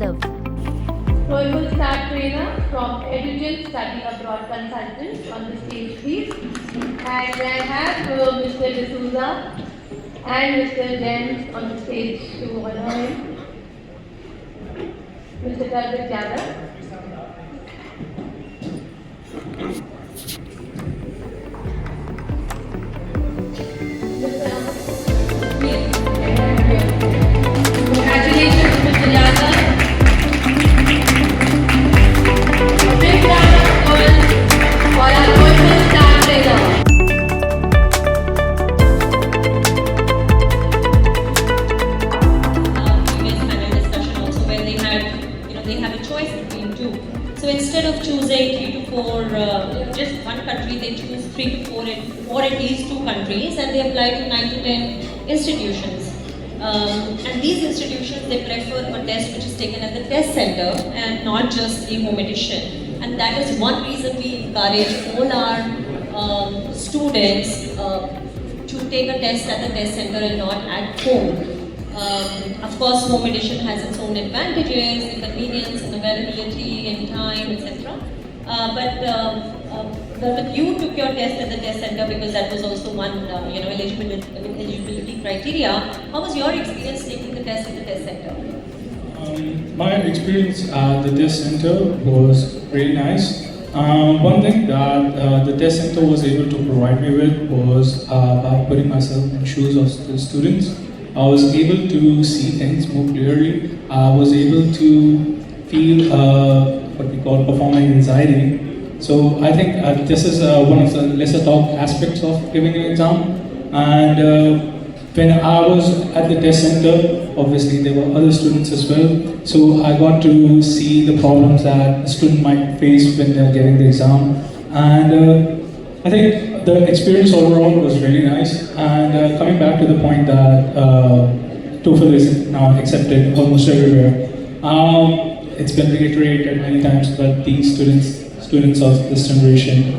Yadav. So we will start trainer from Edugen Study Abroad Consultants on the stage, please. And I have Mr. D'Souza and Mr. James on the stage to honor him. Mr. Garbit Yadav. Congratulations, Mr. Yadav. A big round of applause for our local star trainer. Previous panel discussion also where they had, they have a choice between two. So instead of choosing 3 to 4, just one country, they choose 3 to 4, or at least 2 countries, and they apply to 9 to 10 institutions. And these institutions, they prefer a test which is taken at the test center and not just the home edition. And that is one reason we encourage all our students to take a test at the test center and not at home. Of course, home edition has its own advantages, the convenience and availability and time, etc. But you took your test at the test center because that was also one eligibility criteria. How was your experience taking the test at the test center? My experience at the test center was really nice. One thing that the test center was able to provide me with was by putting myself in shoes of the students. I was able to see things more clearly. I was able to feel what we call performing anxiety. So I think this is one of the lesser talked aspects of giving an exam. And when I was at the test center, obviously there were other students as well. So I got to see the problems that a student might face when they're getting the exam. And I think the experience overall was really nice. And coming back to the point that TOEFL is now accepted almost everywhere. It's been reiterated many times that these students of this generation,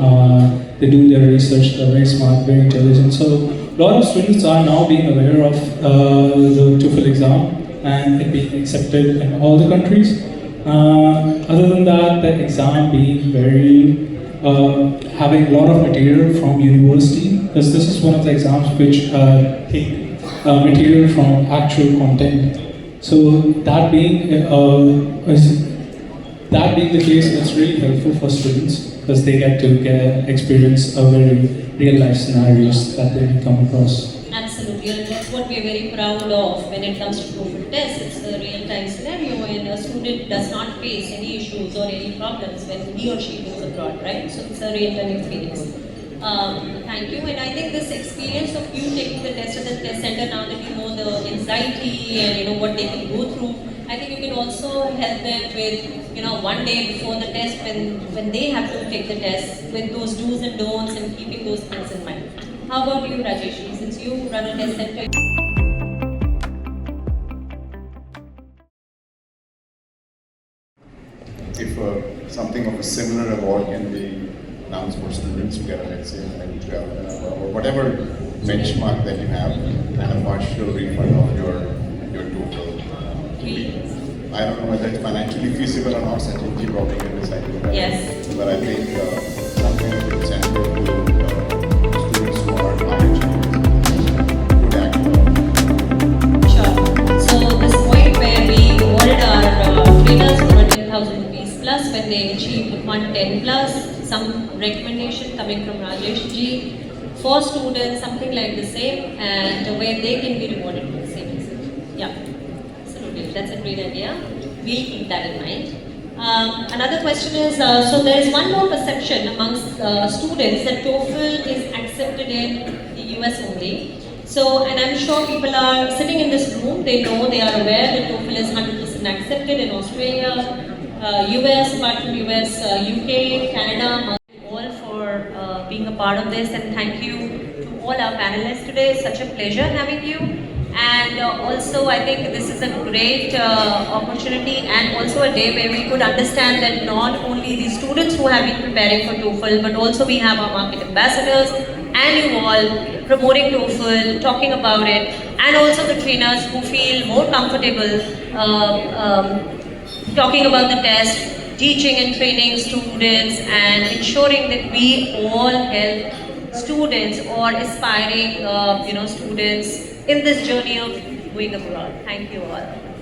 they do their research, they're very smart, very intelligent. So a lot of students are now being aware of the TOEFL exam and it being accepted in all the countries. Other than that, the exam being very, having a lot of material from university, because this is one of the exams which take material from actual content. So that being the case, it's really helpful for students because they get to experience a very real life scenarios that they come across. Absolutely, and that's what we're very proud of when it comes to TOEFL test. It's a real time scenario and a student does not face any issues or any problems when he or she goes abroad, right? So it's a real time experience. Thank you, and I think this experience of you taking the test at the test center, now that you know the anxiety and what they can go through, I think you can also help them with one day before the test when they have to take the test with those do's and don'ts and keeping those things in mind. How about you, Rajesh? Since you run a test center. If something of a similar award can be announced for students to get, let's say, or whatever benchmark that you have, and a partial refund of your TOEFL. I don't know whether it's financially feasible or not, Sanjay probably can decide that. Yes. But I think something of incentive to students who are high could act. Sure. So this point where we awarded our trainers for 10,000 rupees plus when they achieved 110 plus, some recommendation coming from Rajesh ji for students, something like the same, and where they can be rewarded for the same result. Yeah. That's a great idea. We'll keep that in mind. Another question is, so there is one more perception amongst students that TOEFL is accepted in the US only. So, and I'm sure people are sitting in this room, they know, they are aware that TOEFL is 100% accepted in Australia, US, apart from US, UK, Canada, all for being a part of this, and thank you to all our panelists today. It's such a pleasure having you. And also I think this is a great opportunity and also a day where we could understand that not only the students who have been preparing for TOEFL, but also we have our market ambassadors and you all promoting TOEFL, talking about it, and also the trainers who feel more comfortable talking about the test, teaching and training students, and ensuring that we all help students or aspiring, students in this journey of going abroad. Thank you all.